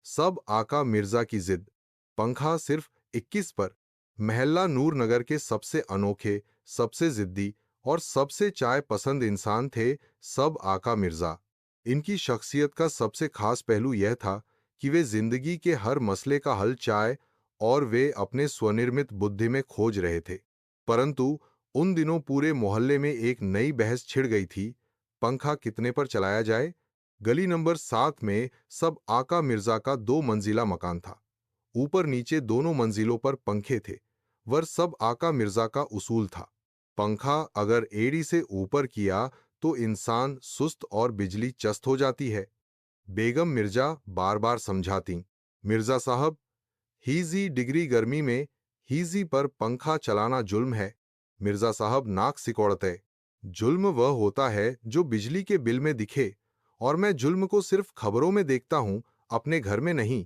सब आका मिर्जा की जिद। पंखा सिर्फ 21 पर। महल्ला नूर नगर के सबसे अनोखे, सबसे जिद्दी और सबसे चाय पसंद इंसान थे सब आका मिर्जा। इनकी शख्सियत का सबसे खास पहलू यह था कि वे जिंदगी के हर मसले का हल चाय और वे अपने स्वनिर्मित बुद्धि में खोज रहे थे। परंतु उन दिनों पूरे मोहल्ले में एक नई बहस छिड़ गई थी। पंखा कितने पर चलाया जाए। गली नंबर 7 में सब आका मिर्जा का 2 मंजिला मकान था। ऊपर नीचे दोनों मंजिलों पर पंखे थे। वर सब आका मिर्जा का उसूल था, पंखा अगर एड़ी से ऊपर किया तो इंसान सुस्त और बिजली चस्त हो जाती है। बेगम मिर्जा बार बार समझाती, मिर्जा साहब, हीजी डिग्री गर्मी में हीजी पर पंखा चलाना जुल्म है। मिर्जा साहब नाक सिकोड़ते, जुल्म वह होता है जो बिजली के बिल में दिखे, और मैं जुल्म को सिर्फ खबरों में देखता हूं, अपने घर में नहीं।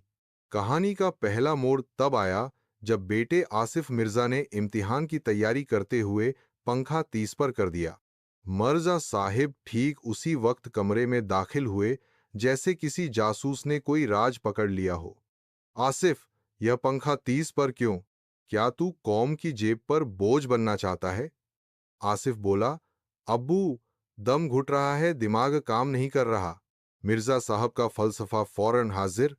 कहानी का पहला मोड़ तब आया जब बेटे आसिफ मिर्जा ने इम्तिहान की तैयारी करते हुए पंखा 30 पर कर दिया। मर्जा साहिब ठीक उसी वक्त कमरे में दाखिल हुए जैसे किसी जासूस ने कोई राज पकड़ लिया हो। आसिफ, यह पंखा 30 पर क्यों? क्या तू कौम की जेब पर बोझ बनना चाहता है? आसिफ बोला, अब्बू, दम घुट रहा है, दिमाग काम नहीं कर रहा। मिर्जा साहब का फलसफा फौरन हाजिर,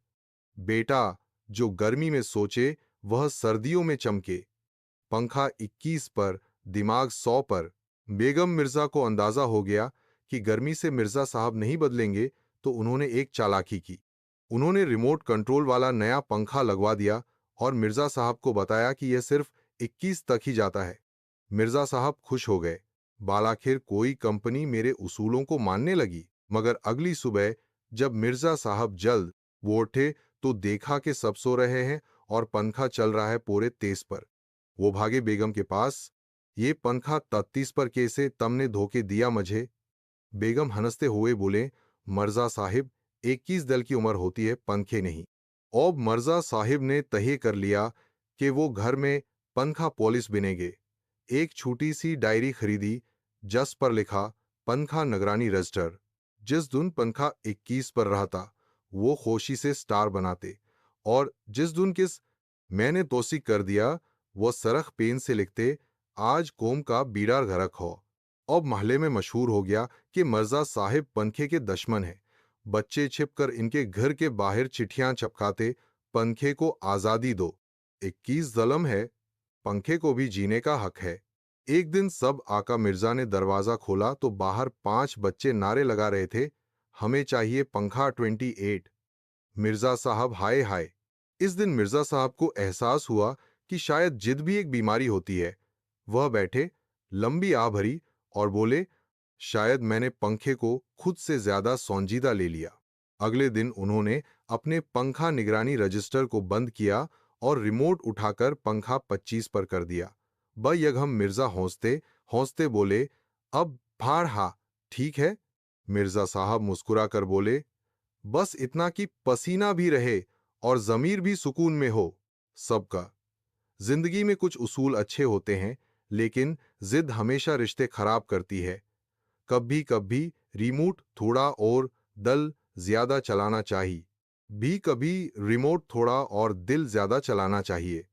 बेटा, जो गर्मी में सोचे वह सर्दियों में चमके। पंखा 21 पर, दिमाग 100 पर। बेगम मिर्जा को अंदाजा हो गया कि गर्मी से मिर्जा साहब नहीं बदलेंगे, तो उन्होंने एक चालाकी की। उन्होंने रिमोट कंट्रोल वाला नया पंखा लगवा दिया और मिर्जा साहब को बताया कि यह सिर्फ 21 तक ही जाता है। मिर्जा साहब खुश हो गए। बालाखिर कोई कंपनी मेरे उसूलों को मानने लगी। मगर अगली सुबह जब मिर्जा साहब जल्द वो उठे तो देखा कि सब सो रहे हैं और पंखा चल रहा है पूरे तेज पर। वो भागे बेगम के पास, ये पंखा 33 पर कैसे तमने धोखे दिया मुझे? बेगम हंसते हुए बोले, मर्जा साहिब, 21 दल की उम्र होती है, पंखे नहीं। अब मर्जा साहिब ने तय कर लिया कि वो घर में पंखा पॉलिश बिनेंगे। एक छोटी सी डायरी खरीदी, जस पर लिखा पंखा निगरानी रजिस्टर। जिस दिन पंखा 21 पर रहता वो खुशी से स्टार बनाते, और जिस दिन किस मैंने तोसीक कर दिया वो सरख पेन से लिखते, आज कौम का बीड़ा घरक हो। अब महल्ले में मशहूर हो गया कि मर्जा साहिब पंखे के दुश्मन हैं। बच्चे छिपकर इनके घर के बाहर चिट्ठियां चपकाते, पंखे को आजादी दो, 21 जलम है, पंखे को भी जीने का हक है। एक दिन सब आका मिर्जा ने दरवाजा खोला तो बाहर 5 बच्चे नारे लगा रहे थे, हमें चाहिए पंखा 28। मिर्जा साहब हाय हाय। इस दिन मिर्जा साहब को एहसास हुआ कि शायद जिद भी एक बीमारी होती है। वह बैठे, लंबी आ भरी और बोले, शायद मैंने पंखे को खुद से ज्यादा संजीदा ले लिया। अगले दिन उन्होंने अपने पंखा निगरानी रजिस्टर को बंद किया और रिमोट उठाकर पंखा 25 पर कर दिया। बयगम मिर्जा हौसते हौसते बोले, अब फाड़ हा, ठीक है? मिर्जा साहब मुस्कुराकर बोले, बस इतना कि पसीना भी रहे और जमीर भी सुकून में हो। सबका जिंदगी में कुछ उसूल अच्छे होते हैं, लेकिन जिद हमेशा रिश्ते खराब करती है। कभी कभी रिमोट थोड़ा और दल ज्यादा चलाना चाहिए, भी कभी रिमोट थोड़ा और दिल ज्यादा चलाना चाहिए।